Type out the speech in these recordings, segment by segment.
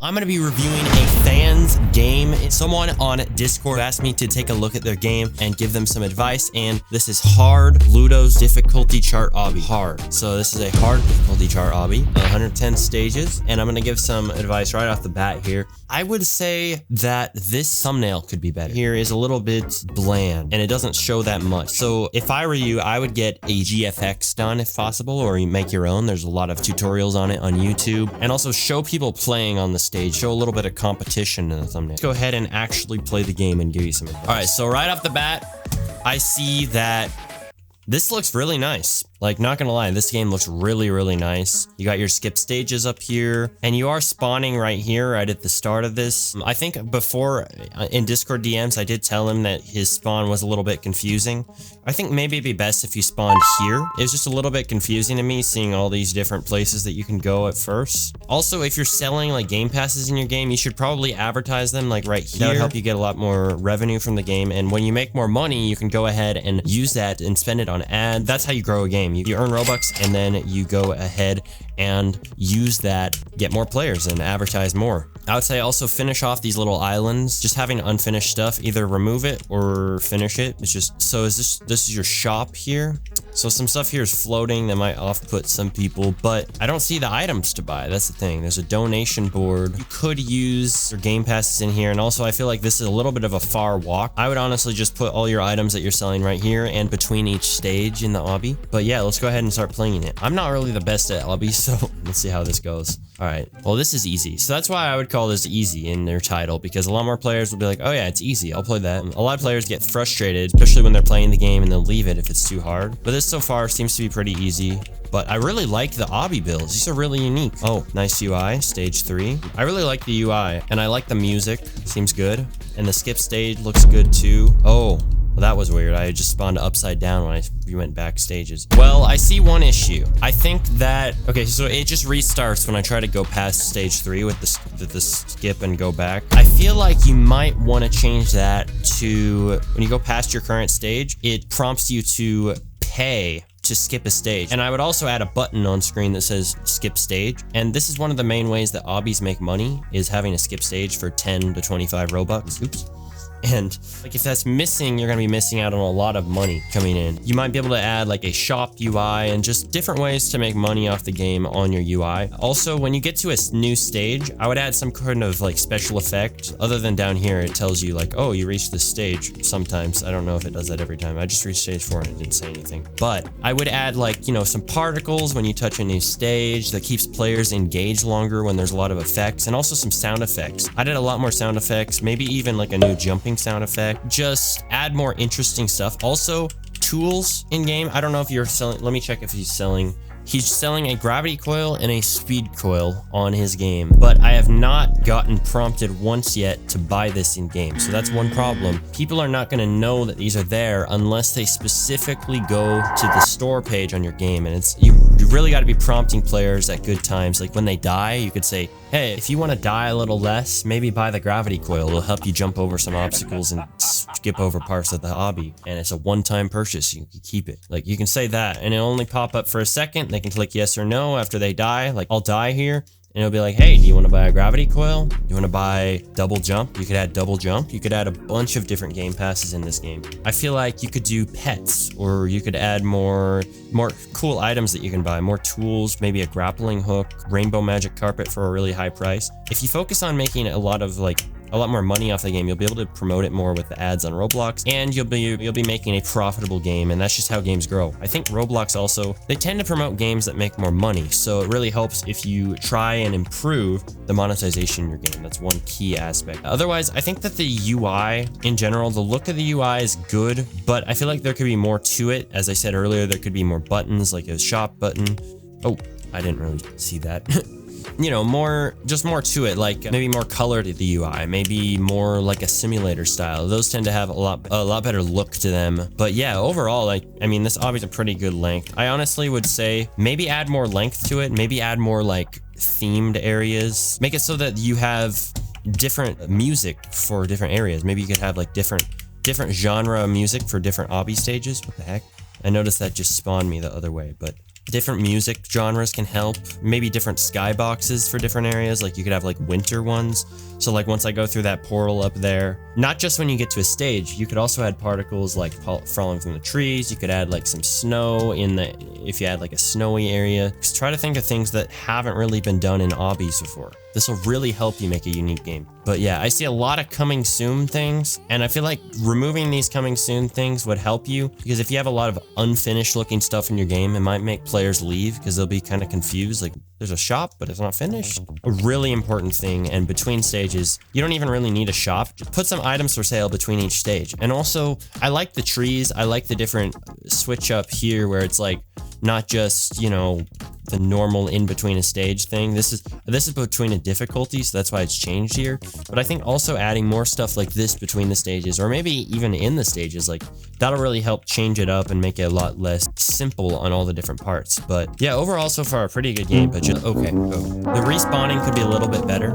I'm going to be reviewing a fan's game. Someone on Discord asked me to take a look at their game and give them some advice, and this is hard Ludo's difficulty chart obby. Hard. So this is a hard difficulty chart obby, 110 stages, and I'm going to give some advice right off the bat here. I would say that this thumbnail could be better. Here is a little bit bland, and it doesn't show that much. So if I were you, I would get a GFX done if possible, or you make your own. There's a lot of tutorials on it on YouTube, and also show people playing on the stage, show a little bit of competition in the thumbnail. Let's go ahead and actually play the game and give you some advice. All right, so right off the bat, I see that this looks really nice. Like, not gonna lie, this game looks really, really nice. You got your skip stages up here, and you are spawning right here, right at the start of this. I think before, in Discord DMs, I did tell him that his spawn was a little bit confusing. I think maybe it'd be best if you spawned here. It was just a little bit confusing to me, seeing all these different places that you can go at first. Also, if you're selling, like, game passes in your game, you should probably advertise them, like, right here. That would help you get a lot more revenue from the game, and when you make more money, you can go ahead and use that and spend it on ads. That's how you grow a game. You earn Robux, and then you go ahead and use that, get more players and advertise more. I would say also finish off these little islands. Just having unfinished stuff, either remove it or finish it. It's just, so this is your shop here. So some stuff here is floating that might off-put some people, but I don't see the items to buy. That's the thing. There's a donation board. You could use your game passes in here, and also I feel like this is a little bit of a far walk. I would honestly just put all your items that you're selling right here and between each stage in the obby. But yeah, let's go ahead and start playing it. I'm not really the best at obbies, so let's see how this goes. All right, well, this is easy. So that's why I would call this easy in their title, because a lot more players will be like, oh yeah, it's easy, I'll play that. A lot of players get frustrated, especially when they're playing the game, and they'll leave it if it's too hard. But this so far seems to be pretty easy. But I really like the obby builds. These are really unique. Oh, nice UI, stage 3. I really like the UI, and I like the music, seems good. And the skip stage looks good too. Oh, well, that was weird. I just spawned upside down when we went back stages. Well, I see one issue. I think that, okay, so it just restarts when I try to go past stage 3 with the skip and go back. I feel like you might want to change that to, when you go past your current stage, it prompts you to pay to skip a stage. And I would also add a button on screen that says skip stage. And this is one of the main ways that obbies make money, is having a skip stage for 10 to 25 Robux. Oops. And like, if that's missing, you're gonna be missing out on a lot of money coming in. You might be able to add like a shop UI and just different ways to make money off the game on your UI. Also, when you get to a new stage, I would add some kind of like special effect. Other than down here, it tells you like, oh, you reached this stage sometimes. I don't know if it does that every time. I just reached stage 4 and it didn't say anything. But I would add like, you know, some particles when you touch a new stage that keeps players engaged longer when there's a lot of effects, and also some sound effects. I did a lot more sound effects, maybe even like a new jumping sound effect. Just add more interesting stuff. Also, tools in game. I don't know if you're selling, let me check if he's selling. He's selling a gravity coil and a speed coil on his game, but I have not gotten prompted once yet to buy this in game. So that's one problem. People are not going to know that these are there unless they specifically go to the store page on your game. And it's, you really got to be prompting players at good times. Like when they die, you could say, hey, if you want to die a little less, maybe buy the gravity coil. It'll help you jump over some obstacles and skip over parts of the obby. And it's a one-time purchase. You can keep it. Like, you can say that, and it'll only pop up for a second. They can click yes or no after they die. Like, I'll die here, and it'll be like, hey, do you want to buy a gravity coil? Do you want to buy double jump? You could add double jump. You could add a bunch of different game passes in this game. I feel like you could do pets, or you could add more cool items that you can buy, more tools, maybe a grappling hook, rainbow magic carpet for a really high price. If you focus on making a lot more money off the game, you'll be able to promote it more with the ads on Roblox, and you'll be making a profitable game, and that's just how games grow. I think Roblox also, they tend to promote games that make more money, so it really helps if you try and improve the monetization in your game. That's one key aspect. Otherwise, I think that the UI in general, the look of the UI is good, but I feel like there could be more to it. As I said earlier, there could be more buttons, like a shop button. Oh, I didn't really see that. You know, just more to it, like maybe more color to the UI, maybe more like a simulator style. Those tend to have a lot better look to them. But yeah, overall, like, I mean, this obby's a pretty good length. I honestly would say maybe add more length to it, maybe add more like themed areas. Make it so that you have different music for different areas. Maybe you could have like different genre music for different obby stages. What the heck? I noticed that just spawned me the other way, but Different music genres can help. Maybe different skyboxes for different areas. Like you could have like winter ones. So like once I go through that portal up there, not just when you get to a stage, you could also add particles like falling from the trees. You could add like some snow if you had like a snowy area. Just try to think of things that haven't really been done in obbies before. This will really help you make a unique game. But yeah, I see a lot of coming soon things, and I feel like removing these coming soon things would help you, because if you have a lot of unfinished looking stuff in your game, it might make players leave because they'll be kind of confused. Like there's a shop, but it's not finished. A really important thing, and between stages, you don't even really need a shop. Just put some items for sale between each stage. And also, I like the trees. I like the different switch up here where it's like not just, you know, the normal in between a stage thing. This is between a difficulty, so that's why it's changed here. But I think also adding more stuff like this between the stages, or maybe even in the stages, like that'll really help change it up and make it a lot less simple on all the different parts. But yeah, overall so far a pretty good game. But just okay, the respawning could be a little bit better.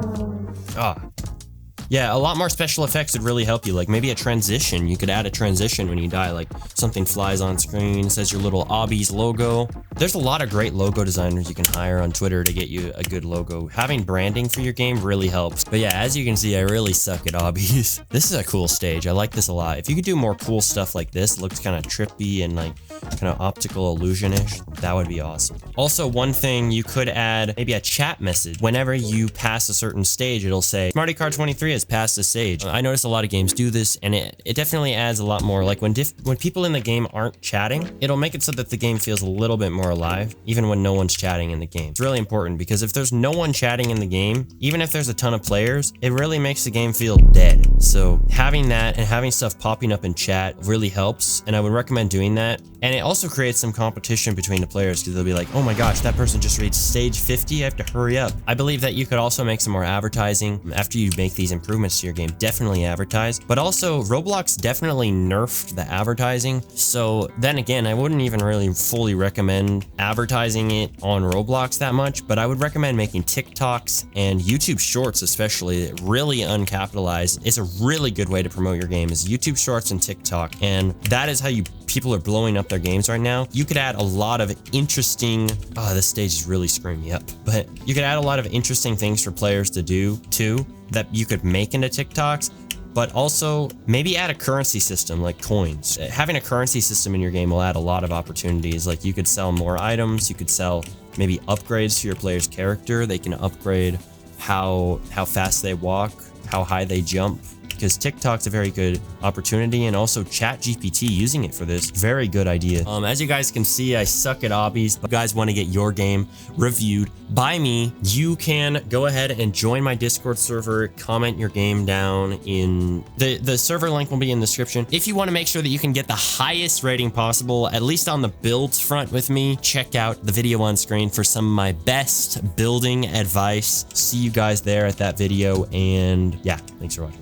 Yeah, a lot more special effects would really help you. Like maybe a transition. You could add a transition when you die, like something flies on screen, says your little obbies logo. There's a lot of great logo designers you can hire on Twitter to get you a good logo. Having branding for your game really helps. But yeah, as you can see, I really suck at obbies. This is a cool stage. I like this a lot. If you could do more cool stuff like this, it looks kind of trippy and like kind of optical illusion-ish, that would be awesome. Also, one thing you could add, maybe a chat message. Whenever you pass a certain stage, it'll say, SmartyCar23 has passed the stage. I notice a lot of games do this, and it definitely adds a lot more. Like when people in the game aren't chatting, it'll make it so that the game feels a little bit more alive, even when no one's chatting in the game. It's really important, because if there's no one chatting in the game, even if there's a ton of players, it really makes the game feel dead. So having that and having stuff popping up in chat really helps, and I would recommend doing that. And it also creates some competition between the players, because they'll be like, oh my gosh, that person just reached stage 50, I have to hurry up. I believe that you could also make some more advertising after you make these improvements to your game. Definitely advertise. But also, Roblox definitely nerfed the advertising. So then again, I wouldn't even really fully recommend advertising it on Roblox that much, but I would recommend making TikToks and YouTube Shorts, especially, really uncapitalized. It's a really good way to promote your game, is YouTube Shorts and TikTok. And that is how people are blowing up their games right now. You could add a lot of interesting, this stage is really screwing me up, but you could add a lot of interesting things for players to do too, that you could make into TikToks, but also maybe add a currency system like coins. Having a currency system in your game will add a lot of opportunities. Like you could sell more items, you could sell maybe upgrades to your player's character. They can upgrade how fast they walk, how high they jump, because TikTok's a very good opportunity, and also ChatGPT using it for this, very good idea. As you guys can see, I suck at obbies. If you guys want to get your game reviewed by me, you can go ahead and join my Discord server, comment your game down in the server link will be in the description. If you want to make sure that you can get the highest rating possible, at least on the builds front with me, check out the video on screen for some of my best building advice. See you guys there at that video, and yeah, thanks for watching.